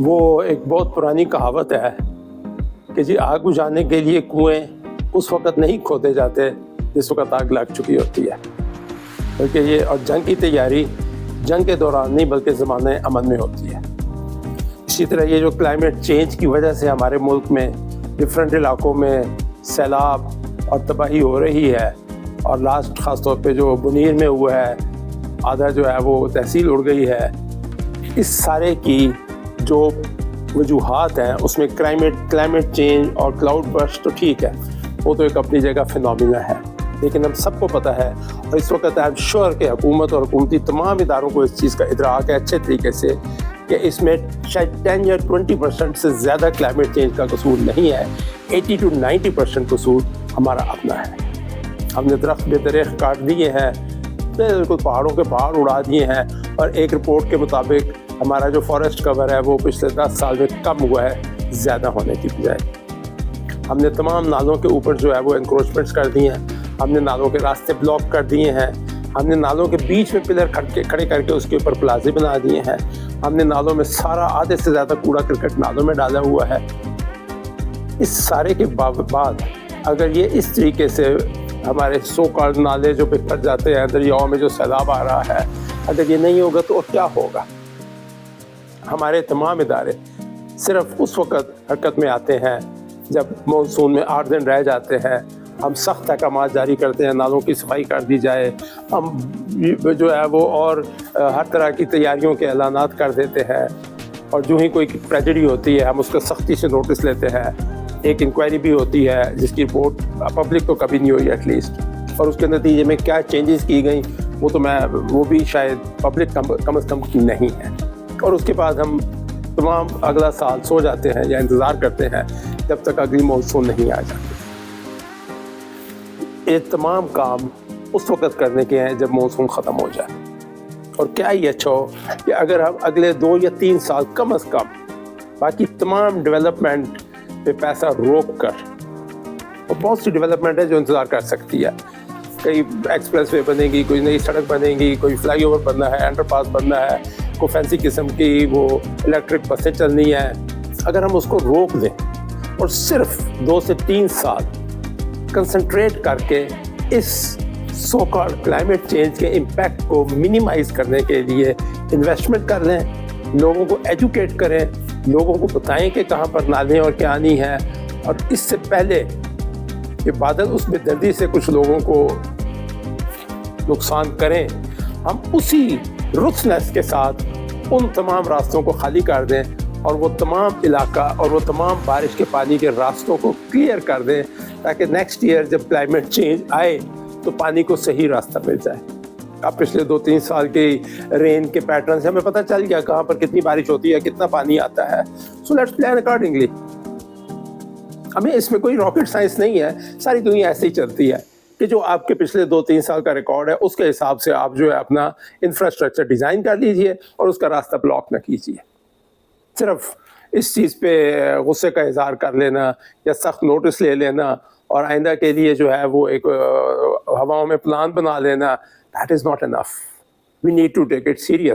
وہ ایک بہت پرانی کہاوت ہے کہ جی آگ بجھانے کے لیے کنویں اس وقت نہیں کھودے جاتے جس وقت آگ لگ چکی ہوتی ہے، بلکہ یہ اور جنگ کی تیاری جنگ کے دوران نہیں بلکہ زمانے امن میں ہوتی ہے۔ اسی طرح یہ جو کلائمیٹ چینج کی وجہ سے ہمارے ملک میں ڈفرینٹ علاقوں میں سیلاب اور تباہی ہو رہی ہے، اور لاسٹ خاص طور پہ جو بنیر میں ہوا ہے، آدھا جو ہے وہ تحصیل اڑ گئی ہے، اس سارے کی جو وجوہات ہیں اس میں کلائمیٹ چینج اور کلاؤڈ برسٹ تو ٹھیک ہے، وہ تو ایک اپنی جگہ فینومینا ہے، لیکن ہم سب کو پتہ ہے اور اس وقت آئی ایم شیور کہ حکومت اور حکومتی تمام اداروں کو اس چیز کا ادراک ہے اچھے طریقے سے کہ اس میں شاید 10 یا 20% سے زیادہ کلائمیٹ چینج کا قصور نہیں ہے، 80 to 90% قصور ہمارا اپنا ہے۔ ہم نے درخت بے درخت کاٹ دیے ہیں، بالکل پہاڑوں کے پہاڑ اڑا دیے ہیں، اور ایک رپورٹ کے مطابق ہمارا جو فارسٹ کور ہے وہ پچھلے 10 سال میں کم ہوا ہے زیادہ ہونے کی بجائے۔ ہم نے تمام نالوں کے اوپر جو ہے وہ انکروچمنٹس کر دیے ہیں، ہم نے نالوں کے راستے بلاک کر دیے ہیں، ہم نے نالوں کے بیچ میں پلر کھڑے کر کے اس کے اوپر پلازے بنا دیے ہیں، ہم نے نالوں میں سارا آدھے سے زیادہ کوڑا کرکٹ نالوں میں ڈالا ہوا ہے۔ اس سارے کے بعد اگر یہ اس طریقے سے ہمارے سو کالڈ نالے جو بکھر جاتے ہیں دریاؤں میں جو سیلاب آ رہا ہے، اگر یہ نہیں ہوگا تو اور کیا ہوگا؟ ہمارے تمام ادارے صرف اس وقت حرکت میں آتے ہیں جب مانسون میں 8 دن رہ جاتے ہیں، ہم سخت احکامات جاری کرتے ہیں، نالوں کی صفائی کر دی جائے، ہم جو ہے وہ اور ہر طرح کی تیاریوں کے اعلانات کر دیتے ہیں، اور جو ہی کوئی ٹریجڈی ہوتی ہے ہم اس کا سختی سے نوٹس لیتے ہیں، ایک انکوائری بھی ہوتی ہے جس کی رپورٹ پبلک کو کبھی نہیں ہوئی ایٹ لیسٹ، اور اس کے نتیجے میں کیا چینجز کی گئیں وہ بھی شاید پبلک کم از کم کی نہیں ہے، اور اس کے بعد ہم تمام اگلا سال سو جاتے ہیں یا انتظار کرتے ہیں جب تک اگلی مانسون نہیں آ جاتی۔ یہ تمام کام اس وقت کرنے کے ہیں جب مانسون ختم ہو جائے، اور کیا ہی اچھا ہو کہ اگر ہم اگلے 2 یا 3 سال کم از کم باقی تمام ڈیولپمنٹ پہ پیسہ روک کر، اور بہت سی ڈیولپمنٹ ہے جو انتظار کر سکتی ہے، کئی ایکسپریس وے بنے گی، کوئی نئی سڑک بنے گی، کوئی فلائی اوور بننا ہے، انڈر پاس بننا ہے، کوئی فینسی قسم کی وہ الیکٹرک بسیں چلنی ہیں، اگر ہم اس کو روک دیں اور صرف 2 سے 3 سال کنسنٹریٹ کر کے اس سو کالڈ کلائمیٹ چینج کے امپیکٹ کو منیمائز کرنے کے لیے انویسٹمنٹ کر لیں، لوگوں کو ایجوکیٹ کریں، لوگوں کو بتائیں کہ کہاں پر نالے اور کیا نہیں ہے، اور اس سے پہلے کہ بادل اس بے دردی سے کچھ لوگوں کو نقصان کریں، ہم اسی رuthlessness کے ساتھ ان تمام راستوں کو خالی کر دیں، اور وہ تمام علاقہ اور وہ تمام بارش کے پانی کے راستوں کو کلیئر کر دیں، تاکہ نیکسٹ ایئر جب کلائمیٹ چینج آئے تو پانی کو صحیح راستہ مل جائے۔ اب پچھلے 2-3 سال کے رین کے پیٹرن سے ہمیں پتہ چل گیا کہاں پر کتنی بارش ہوتی ہے، کتنا پانی آتا ہے، سو لیٹس پلان اکارڈنگلی۔ ہمیں اس میں کوئی راکٹ سائنس نہیں ہے، ساری دنیا ایسے ہی چلتی ہے کہ جو آپ کے پچھلے 2-3 سال کا ریکارڈ ہے اس کے حساب سے آپ جو ہے اپنا انفراسٹرکچر ڈیزائن کر لیجئے اور اس کا راستہ بلاک نہ کیجیے۔ صرف اس چیز پہ غصے کا اظہار کر لینا یا سخت نوٹس لے لینا اور آئندہ کے لیے جو ہے وہ ایک ہواؤں میں پلان بنا لینا، that is not enough. We need to take it seriously.